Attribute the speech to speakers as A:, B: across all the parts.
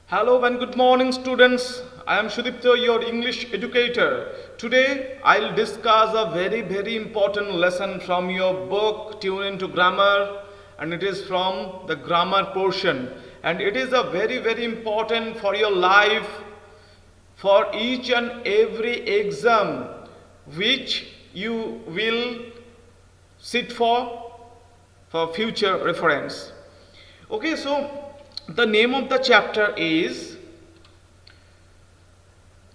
A: Hello and good morning, students. I am Shudipto, your English educator. Today I'll discuss a very important lesson from your book Tune into Grammar, and it is from the grammar portion, and it is a very important for your life, for each and every exam which you will sit for future reference. Okay, so the name of the chapter is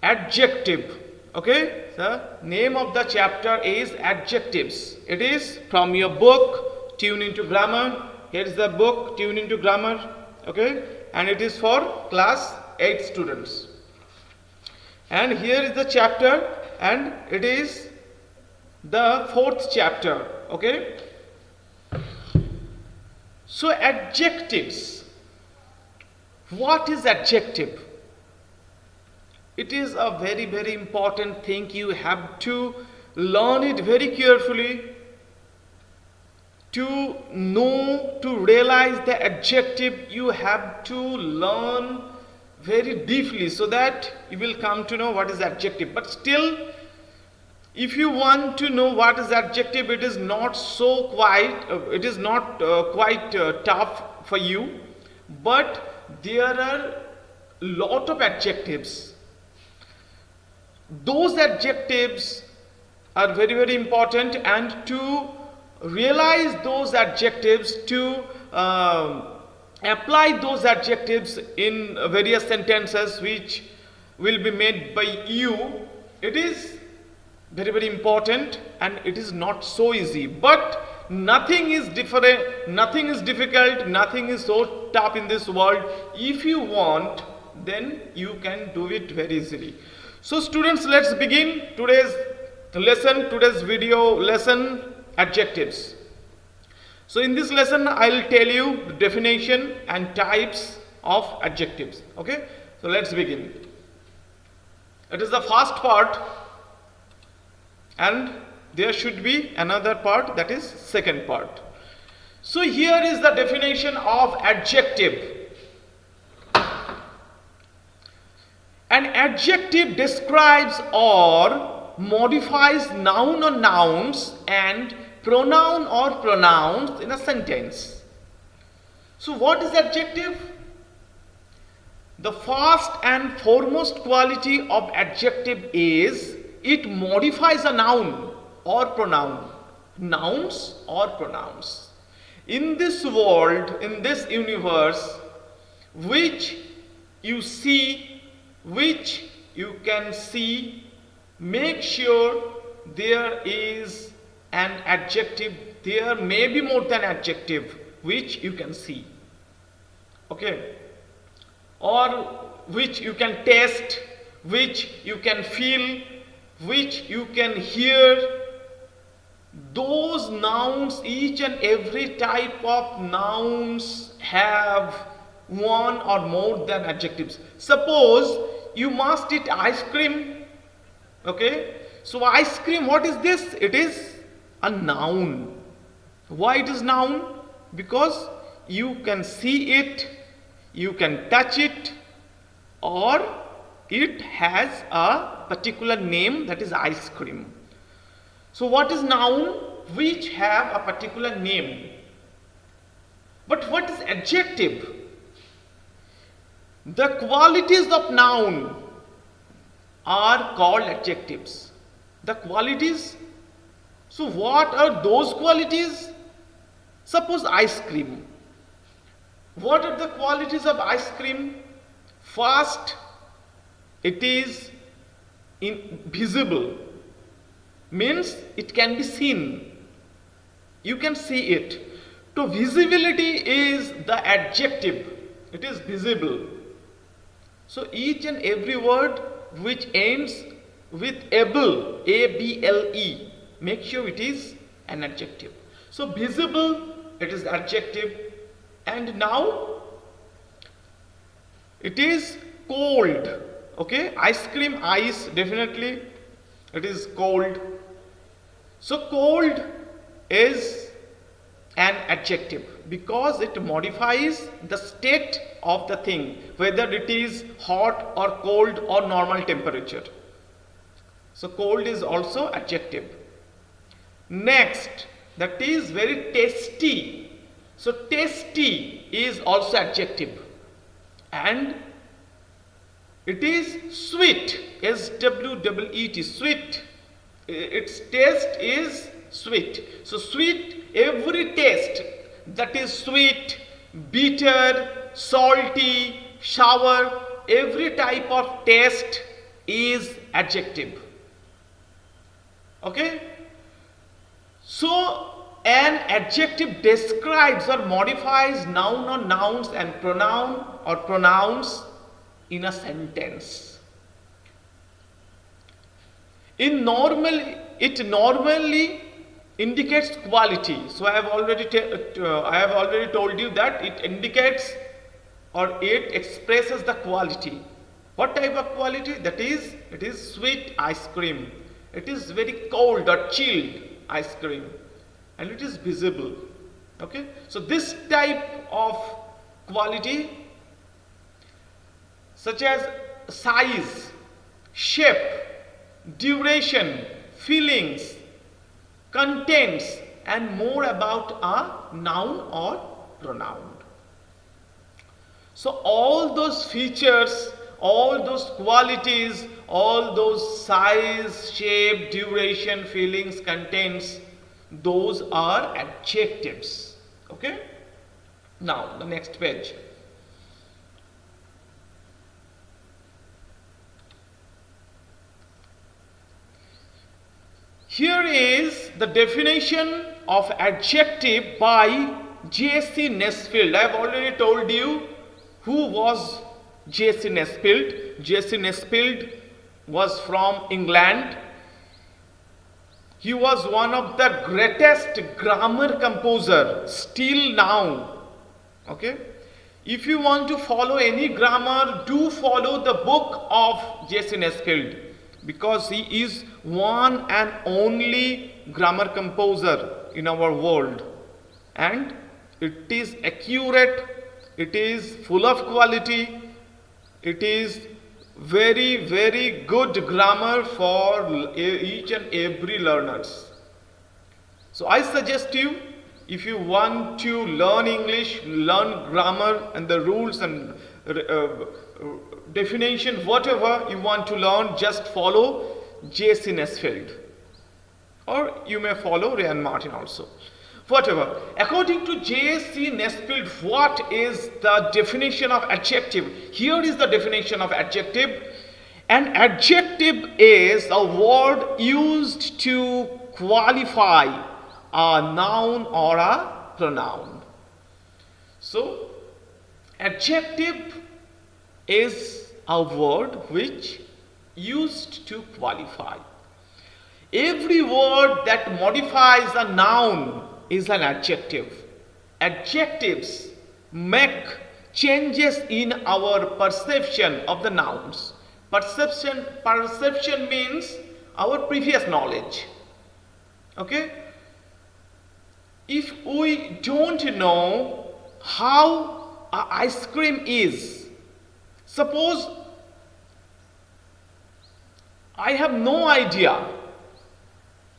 A: adjective. Okay, the name of the chapter is adjectives. It is from your book Tune into Grammar. Here is the book Tune into Grammar. Okay, and it is for class 8 students. And here is the chapter, and it is the 4th chapter. Okay, so adjectives. What is adjective? It is a very important thing. You have to learn it very carefully to know, to realize the adjective. You have to learn very deeply so that you will come to know what is adjective. But still, if you want to know what is adjective, it is not so quite tough for you. But there are lot of adjectives. Those adjectives are very important, and to realize those adjectives, to apply those adjectives in various sentences which will be made by you, it is very important, and it is not so easy. But nothing is different, nothing is difficult, nothing is so tough in this world. If you want, then you can do it very easily. So students, let's begin today's lesson, today's video lesson, adjectives. So in this lesson, I'll tell you the definition and types of adjectives. Okay, so let's begin. It is the first part, and there should be another part, that is second part. So here is the definition of adjective. An adjective describes or modifies noun or nouns and pronoun or pronouns in a sentence. So what is adjective? The first and foremost quality of adjective is it modifies a noun or pronoun, nouns or pronouns. In this world, in this universe, which you see, which you can see, make sure there is an adjective. There may be more than adjective which you can see. Okay, or which you can taste, which you can feel, which you can hear. Those nouns, each and every type of nouns have one or more than adjectives. Suppose you must eat ice cream. Okay, so ice cream, what is this? It is a noun. Why it is noun? Because you can see it, you can touch it, or it has a particular name, that is ice cream. So what is noun? Which have a particular name. But what is adjective? The qualities of noun are called adjectives. The qualities. So what are those qualities? Suppose ice cream. What are the qualities of ice cream? First, it is invisible. Means it can be seen. You can see it. So visibility is the adjective. It is visible. So each and every word which ends with able, A-B-L-E, make sure it is an adjective. So visible, it is adjective. And now it is cold. Okay, ice cream, ice, definitely it is cold. So cold is an adjective. because it modifies the state of the thing, whether it is hot or cold or normal temperature. So cold is also adjective. Next, that is very tasty. So tasty is also adjective. And it is sweet, S-W-E-E-T, sweet. Its taste is sweet. So sweet, every taste that is sweet, bitter, salty, sour, every type of taste is adjective. Okay? So an adjective describes or modifies noun or nouns and pronoun or pronouns in a sentence. It normally indicates quality. So I have already told you that it indicates or it expresses the quality. What type of quality? That is, it is sweet ice cream. It is very cold or chilled ice cream, and it is visible. Okay, so this type of quality, such as size, shape, duration, feelings, contents, and more about a noun or pronoun. So all those features, all those qualities, all those size, shape, duration, feelings, contents, those are adjectives. Okay? Now the next page. Here is the definition of adjective by J.C. Nesfield. I have already told you who was J.C. Nesfield. J.C. Nesfield was from England. He was one of the greatest grammar composer still now. Okay? If you want to follow any grammar, do follow the book of J.C. Nesfield, because he is one and only grammar composer in our world, and it is accurate, it is full of quality, it is very, very good grammar for each and every learners. So I suggest you, if you want to learn English, learn grammar and the rules and definition, whatever you want to learn, just follow J.C. Nesfield, or you may follow Ryan Martin also. Whatever. According to J.C. Nesfield, what is the definition of adjective? Here is the definition of adjective. An adjective is a word used to qualify a noun or a pronoun. So, adjective is a word which used to qualify. Every word that modifies a noun is an adjective. Adjectives make changes in our perception of the nouns. Perception means our previous knowledge. Okay? If we don't know how ice cream is, suppose I have no idea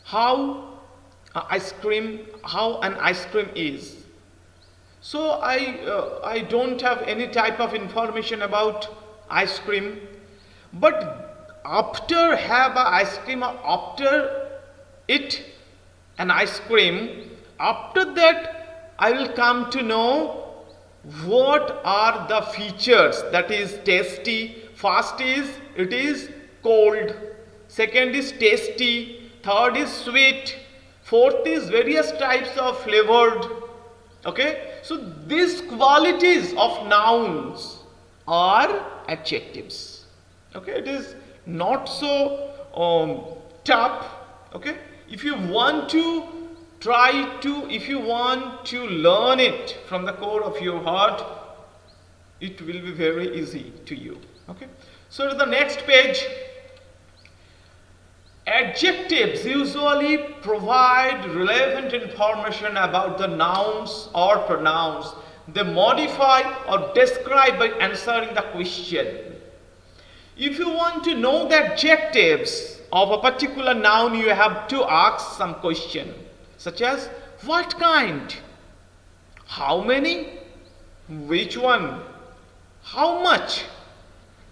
A: how an ice cream is. So I don't have any type of information about ice cream. But after have a ice cream, or after eat an ice cream, after that I will come to know what are the features. That is tasty. First is it is cold. Second is tasty. Third is sweet. Fourth is various types of flavored. Okay, so these qualities of nouns are adjectives. Okay, it is not so tough. Okay, if you want to if you want to learn it from the core of your heart, it will be very easy to you. Okay, so to the next page. Adjectives usually provide relevant information about the nouns or pronouns. They modify or describe by answering the question. If you want to know the adjectives of a particular noun, you have to ask some question, such as what kind, how many, which one, how much.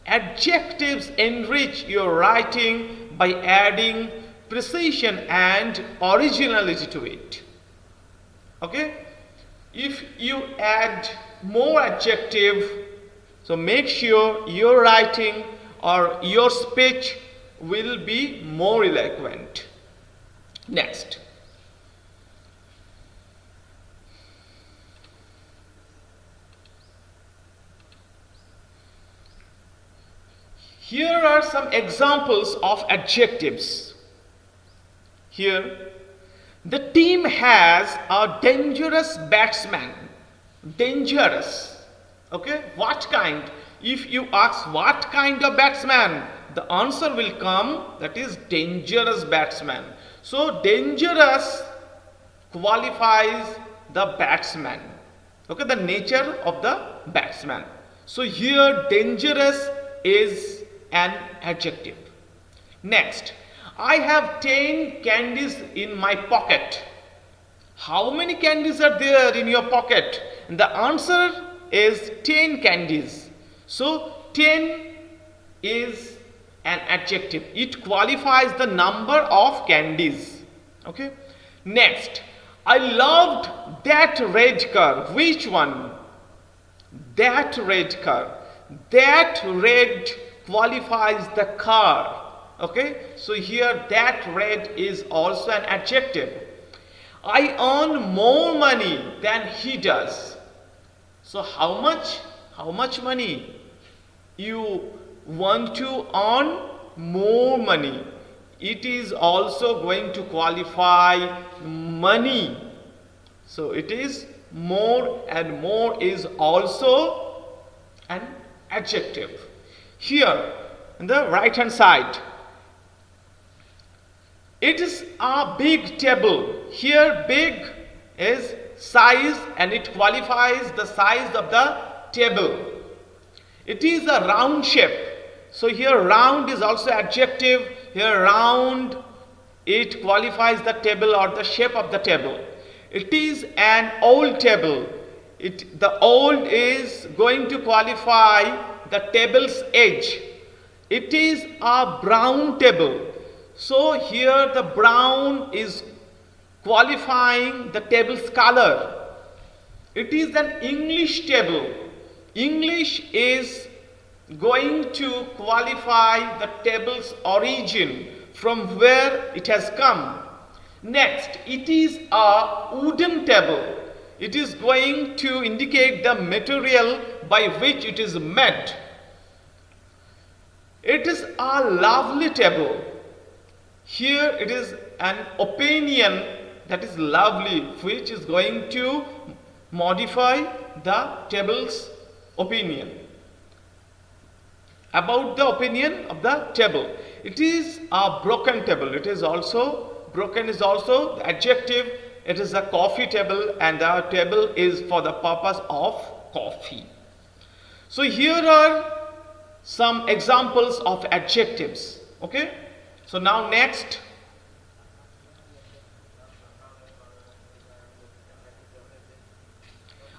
A: Adjectives enrich your writing by adding precision and originality to it. Okay? If you add more adjective, so make sure your writing or your speech will be more eloquent. Next. Here are some examples of adjectives. Here, the team has a dangerous batsman. Dangerous. Okay, what kind? If you ask what kind of batsman, the answer will come, that is dangerous batsman. So dangerous qualifies the batsman. Okay, the nature of the batsman. So here dangerous is an adjective. Next, I have 10 candies in my pocket. How many candies are there in your pocket? And the answer is 10 candies. So 10 is an adjective. It qualifies the number of candies. Okay. Next, I loved that red car. Which one? That red car. That red qualifies the car. Okay, so here that red is also an adjective. I earn more money than he does. So how much? How much money? You want to earn more money. It is also going to qualify money. So it is more, and more is also an adjective. Here, on the right hand side, it is a big table. Here, big is size and it qualifies the size of the table. It is a round shape. So here, round is also adjective. Here, round, it qualifies the table or the shape of the table. It is an old table. The old is going to qualify the table's edge. It is a brown table. So here the brown is qualifying the table's color. It is an English table. English is going to qualify the table's origin, from where it has come. Next, it is a wooden table. It is going to indicate the material by which it is made. It is a lovely table. Here it is an opinion, that is lovely, which is going to modify the table's opinion. About the opinion of the table. It is a broken table. It is also, broken is also the adjective. It is a coffee table, and the table is for the purpose of coffee. So here are some examples of adjectives. Okay. So now next.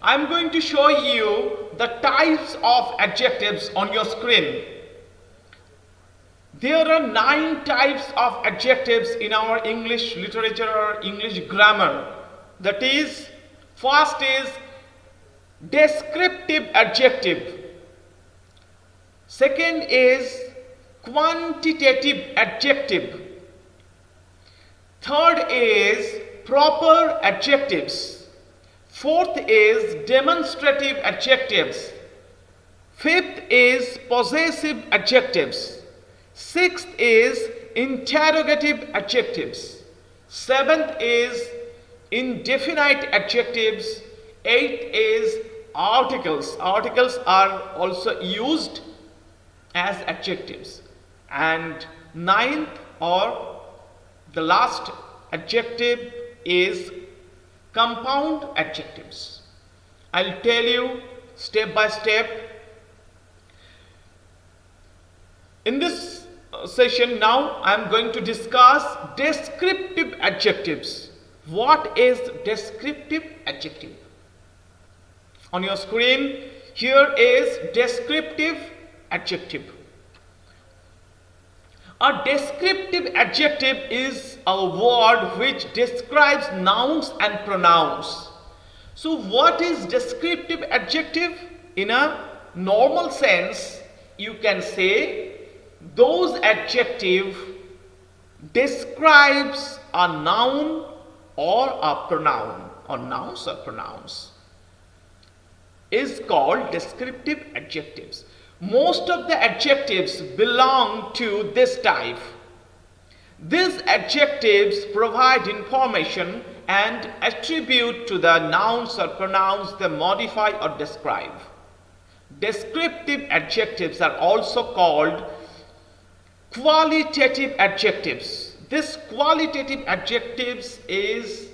A: I am going to show you the types of adjectives on your screen. There are 9 types of adjectives in our English literature or English grammar. That is, first is descriptive adjective. Second is quantitative adjective. Third is proper adjectives. Fourth is demonstrative adjectives. Fifth is possessive adjectives. Sixth is interrogative adjectives. Seventh is indefinite adjectives. Eighth is articles. Articles are also used as adjectives. And ninth or The last adjective is compound adjectives. I'll tell you step by step. In this session now I am going to discuss descriptive adjectives. What is descriptive adjective? On your screen here is descriptive adjective. A descriptive adjective is a word which describes nouns and pronouns. So what is descriptive adjective? In a normal sense, you can say those adjective describes a noun or a pronoun, or nouns or pronouns, is called descriptive adjectives. Most of the adjectives belong to this type. These adjectives provide information and attribute to the nouns or pronouns they modify or describe. Descriptive adjectives are also called qualitative adjectives. This qualitative adjectives is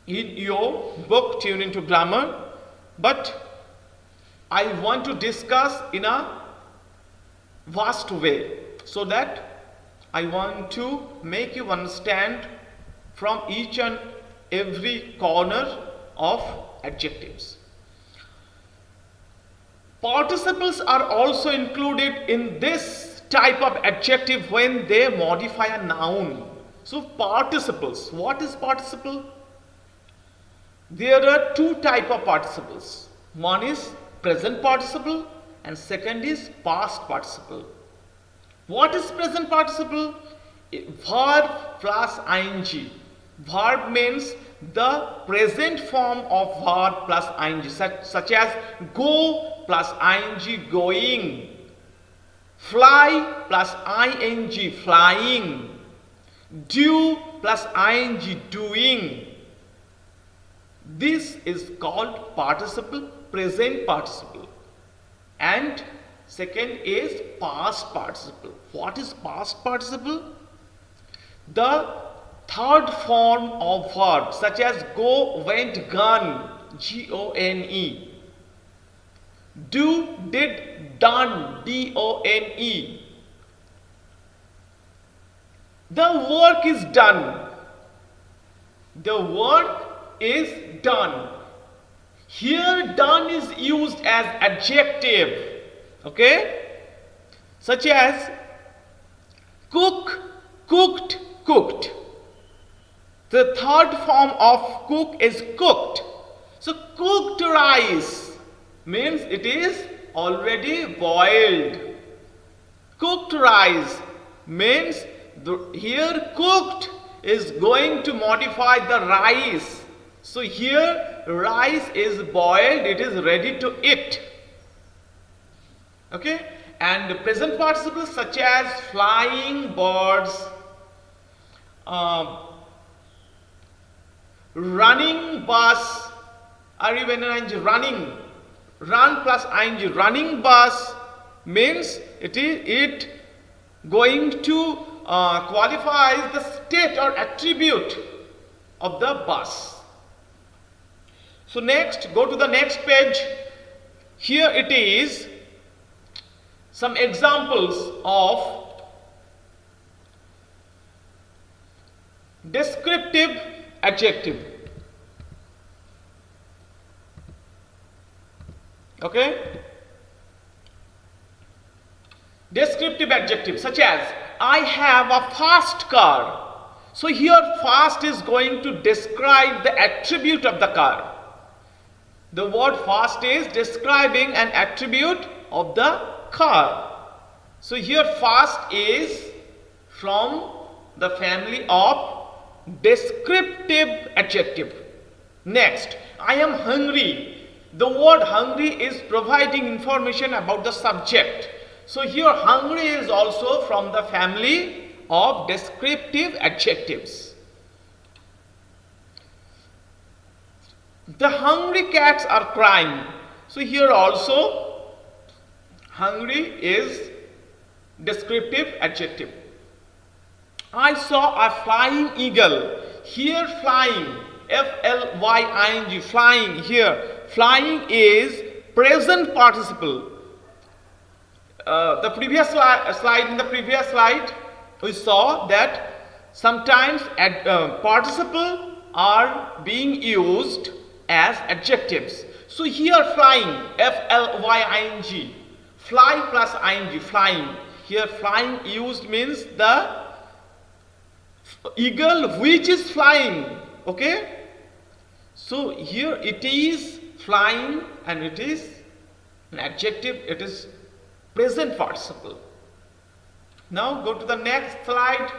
A: in your book Tune Into Grammar, but I want to discuss in a vast way, so that I want to make you understand from each and every corner of adjectives. Participles are also included in this type of adjective when they modify a noun. So participles, what is participle? There are two types of participles. One is present participle and second is past participle. What is present participle? Verb plus ing. Verb means the present form of verb plus ing, such as go plus ing, going, fly plus ing, flying, do plus ing, doing. This is called participle, present participle. And second is past participle. What is past participle? The third form of verb, such as go, went, gone, G-O-N-E. Do, did, done, D-O-N-E. The work is done. The work is done. Here done is used as adjective, okay, such as cook, cooked, cooked. The third form of cook is cooked. So cooked rice means it is already boiled. Cooked rice means here cooked is going to modify the rice. So here rice is boiled, it is ready to eat. Okay, and present participles such as flying birds, running bus, or even running, run plus ing, running bus means it going to qualify the state or attribute of the bus. So next, go to the next page. Here it is some examples of descriptive adjective. Okay? Descriptive adjective such as I have a fast car. So here fast is going to describe the attribute of the car. The word fast is describing an attribute of the car. So here fast is from the family of descriptive adjective. Next, I am hungry. The word hungry is providing information about the subject. So here hungry is also from the family of descriptive adjectives. The hungry cats are crying. So here also hungry is descriptive adjective. I saw a flying eagle. Here flying, F-L-Y-I-N-G, flying here. Flying is present participle. The previous slide, in the previous slide, we saw that sometimes participle are being used as adjectives. So here flying, F-L-Y-I-N-G, fly plus ing, flying. Here flying used means the eagle which is flying. Okay, so here it is flying and it is an adjective, it is present participle. Now go to the next slide.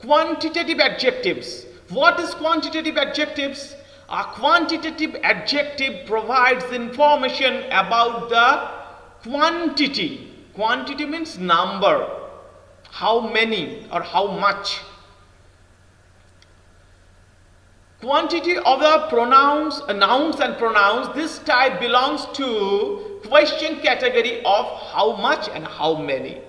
A: Quantitative adjectives. What is quantitative adjectives? A quantitative adjective provides information about the quantity. Quantity means number, how many or how much. Quantity of the pronouns, nouns and pronouns, this type belongs to question category of how much and how many.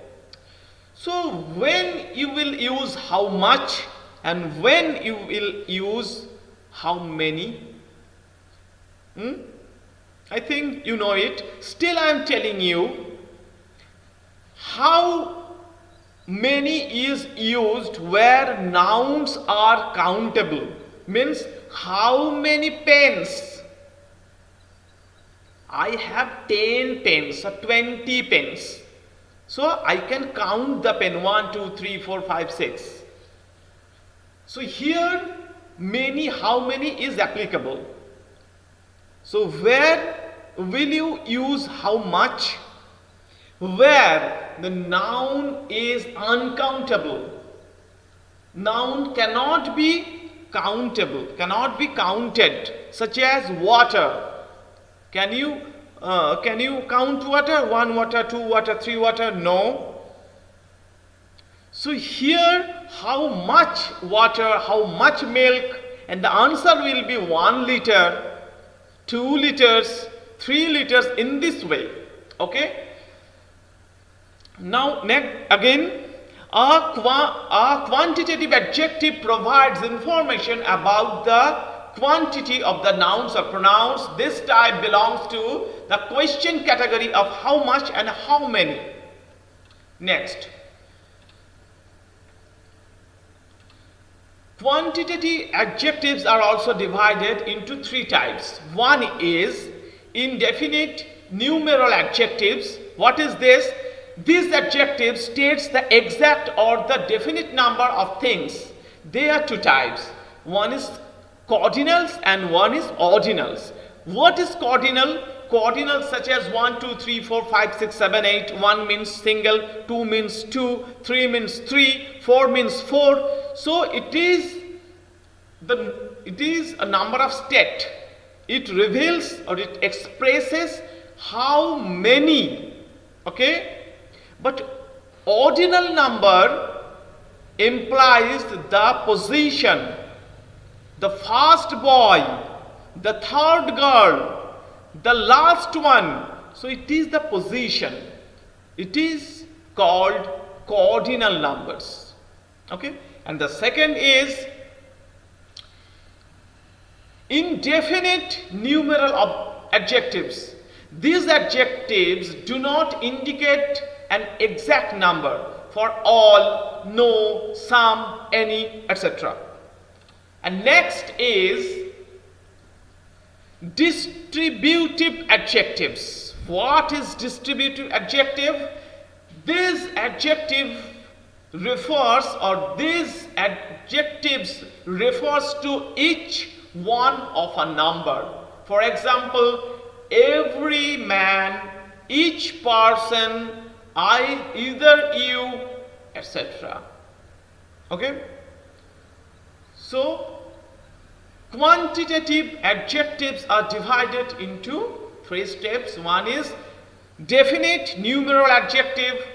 A: So when you will use how much and when you will use how many? I think you know it. Still I am telling you, how many is used where nouns are countable. Means how many pens? I have 10 pens or 20 pens. So I can count the pen 1, 2, 3, 4, 5, 6. So here many, how many is applicable. So where will you use how much? Where the noun is uncountable. Noun cannot be countable, cannot be counted, such as water. Can you count water? 1 water, 2 water, 3 water? No. So here how much water, how much milk, and the answer will be 1 liter, 2 liters, 3 liters, in this way. Okay. Now next again, a quantitative adjective provides information about the quantity of the nouns or pronouns. This type belongs to the question category of how much and how many. Next, quantitative adjectives are also divided into 3 types. One is indefinite numeral adjectives. What is this? This adjective states the exact or the definite number of things. There are 2 types. One is cardinals and one is ordinals. What is cardinal? Cardinals such as 1, 2, 3, 4, 5, 6, 7, 8. 1 means single, 2 means 2, 3 means 3, 4 means 4. So it is a number of state. It reveals or it expresses how many. Okay? But ordinal number implies the position. The first boy, the third girl, the last one. So it is the position. It is called cardinal numbers. Okay? And the second is indefinite numeral adjectives. These adjectives do not indicate an exact number for all, no, some, any, etc. And next is distributive adjectives. What is distributive adjective? This adjective refers, or these adjectives refers to each one of a number. For example, every man, each person, I, either, you, etc. Okay? So, quantitative adjectives are divided into 3 steps. One is definite numeral adjective.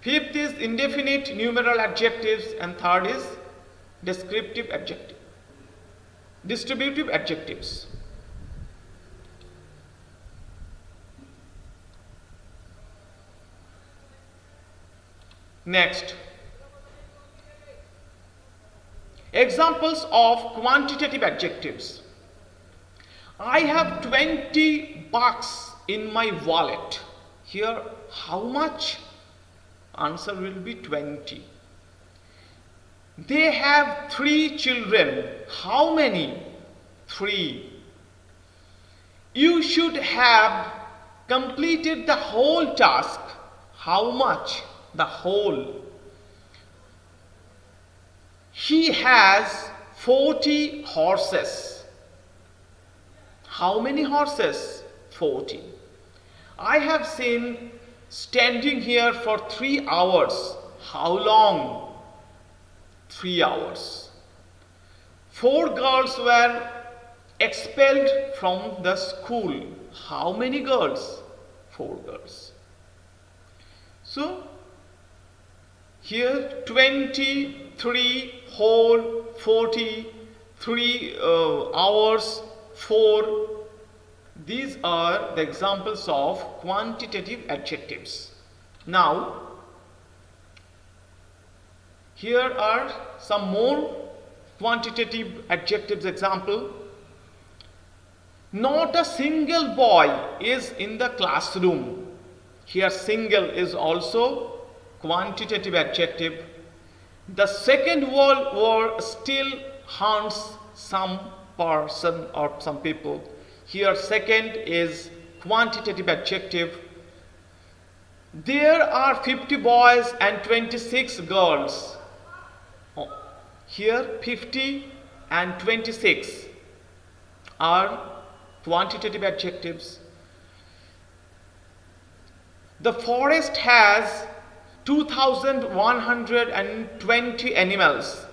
A: Fifth is indefinite numeral adjectives, and third is descriptive adjective. distributive adjectives. Next, examples of quantitative adjectives. I have 20 bucks in my wallet. Here, how much? Answer will be 20. They have 3 children. How many? 3. You should have completed the whole task. How much? The whole. He has 40 horses. How many horses? 40. I have seen standing here for 3 hours. How long? 3 hours. 4 girls were expelled from the school. How many girls? 4 girls. So, here 23 whole, 43 hours, 4. These are the examples of quantitative adjectives. Now, here are some more quantitative adjectives example. Not a single boy is in the classroom. Here single is also quantitative adjective. The Second World War still haunts some person or some people. Here second is quantitative adjective. There are 50 boys and 26 girls. Here 50 and 26 are quantitative adjectives. The forest has 2,120 animals.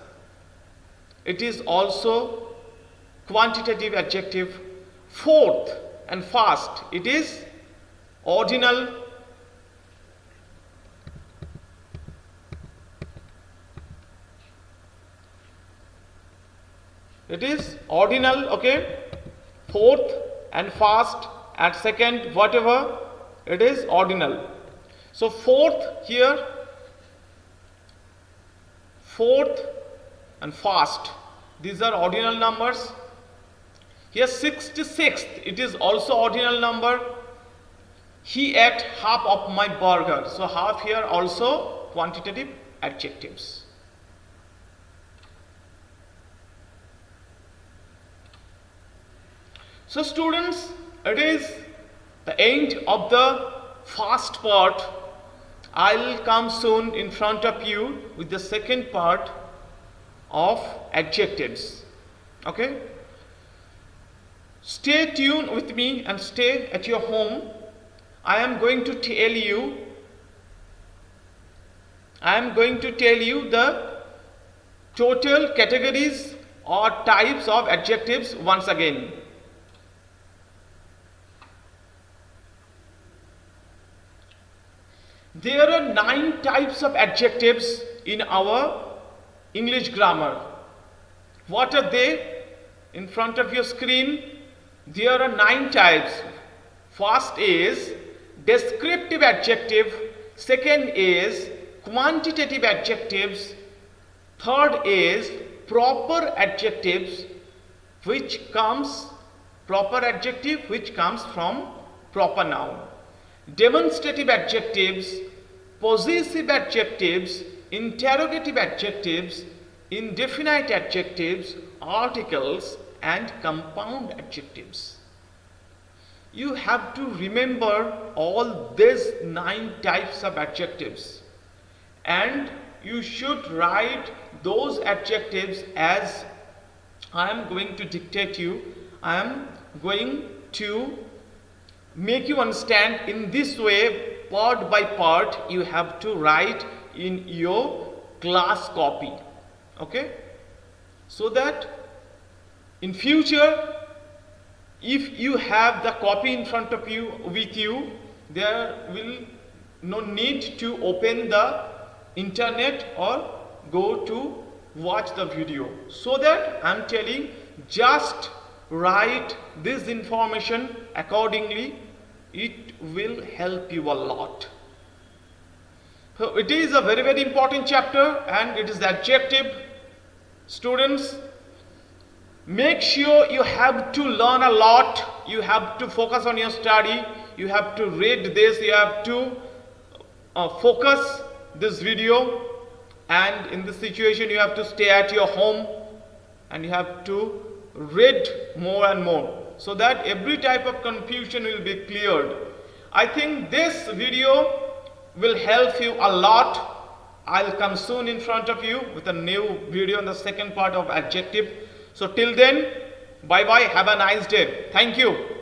A: It is also quantitative adjective. Fourth and fast, it is ordinal. It is ordinal, okay? Fourth and fast and second, whatever, it is ordinal. So fourth here, fourth and fast, these are ordinal numbers. Here 66th, it is also ordinal number. He ate half of my burger. So half here also quantitative adjectives. So students, it is the end of the first part. I will come soon in front of you with the second part of adjectives. Okay? Stay tuned with me and stay at your home. I am going to tell you the total categories or types of adjectives once again. There are 9 types of adjectives in our English grammar. What are they? In front of your screen, there are 9 types. First is descriptive adjective. Second is quantitative adjectives. Third is proper adjectives, which comes from proper noun. Demonstrative adjectives, possessive adjectives, interrogative adjectives, indefinite adjectives, articles, and compound adjectives. You have to remember all these 9 types of adjectives, and you should write those adjectives as I am going to dictate you. I am going to make you understand in this way, part by part. You have to write in your class copy, okay, so that in future, if you have the copy in front of you with you, there will no need to open the internet or go to watch the video. So that I am telling just write this information accordingly. It will help you a lot. So it is a very, very important chapter, and it is adjective. Students, make sure you have to learn a lot. You have to focus on your study. You have to read this. You have to focus this video. And in this situation, you have to stay at your home and you have to read more and more so that every type of confusion will be cleared. I think this video will help you a lot. I'll come soon in front of you with a new video on the second part of adjective. So till then, bye bye, have a nice day. Thank you.